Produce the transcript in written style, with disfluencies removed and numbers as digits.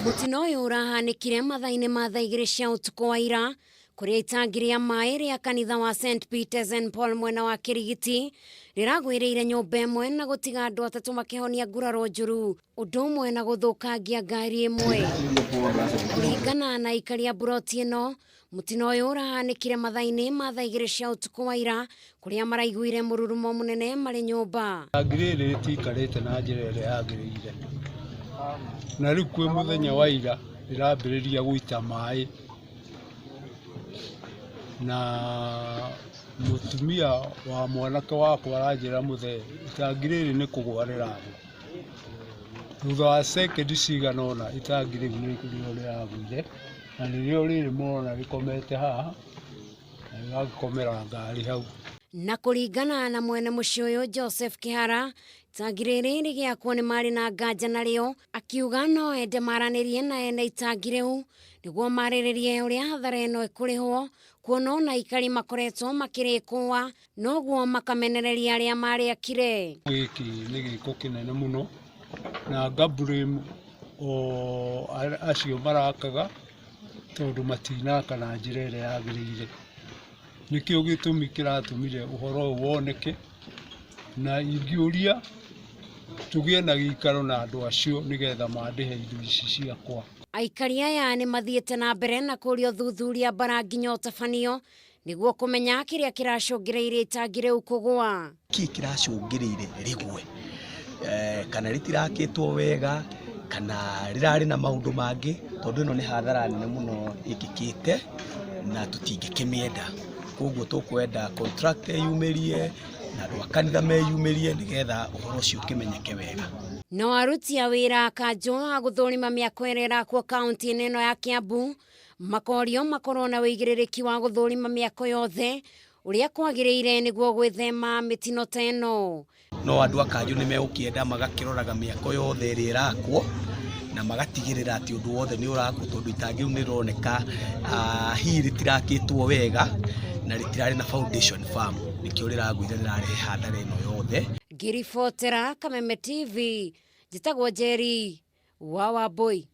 Mutino uyu urahanikire mathaini ma thaa 2 cia utuku wa ira kuria itangi ria mai ria kanitha wa St Peters and Paul mwena wa Kirigiti riragwiriire nyumba imwe na gutiga andu atatu makihonia nguraro njuru undu umwe na guthukangia ngari imwe. Kuringana na ikaria buroti ino, mutino uyu urahanikire mathaini ma thaa 2 cia utuku wa ira kuria maraiguire mururumo munene mari nyumba. Ngiri iri tikarite na njira iria yagiriire na riu kwi muthenya wa ira rirambiriria guita mai na mutumia wa mwanake wakwa aranjira muthe itangi riri ni kugwa riragu thutha wa sekendi cigana ona itangi riu nirio riragwire na nirio riri murona rikomete haha na rigakomera ngari hau. Na kuringana na mwene muciĩ uyu Joseph Kihara, itangi riri rigiakwo ni mari na nganja nario, akiuga no ende maranirie na ene itangi riu niguo mariririe uria hathara ino ikurihwo, kuona ona ikari makoretwo makirikuwa noguo makamenereria aria mariakire. Giki ni giko kinene muno na ngablame o acio marakaga tondu matinaka na njira iria yagiriire. Nikio gitumi kiratumire uhoro woneke na ingiuria tugie na gikaro na andu acio nigetha mandihe indo ici ciakwa. Aikari aya ni mathiete na mbere na kuria thuthuria bara nginya utabanio niguo kumenya kiria kiracungireire itangi riu kugwa. Ki kiracungireire rigwe kana ritirakitwo wega kana rirari na maundu mangi tondu ino ni hathara nene muno ikikite na tutingikimienda. Koguo tukwenda contract yumirie na andu a kanitha meyumirie nigetha uhoro ucio kimenyeke wega. No aruti a wira kanjo a guthurima miako irera kwa kaunti ino ya Kiambu makorio makorwo na wigiririki wa guthurima miako yothe uria kwagiriire niguo gwithema mitino ta ino. No andu a kanjo ni megukienda magakiroraga miako yothe iri irakwo na magatigirira ati undu wothe ni urakwo tondu itangi riu ni roneka hihi ritirakitwo wega na ritirari na foundation firm nikio riragwire rirarehe hathara ino yothe. Ngiribotera Kameme TV, njitagwo Njeri wa Wambui.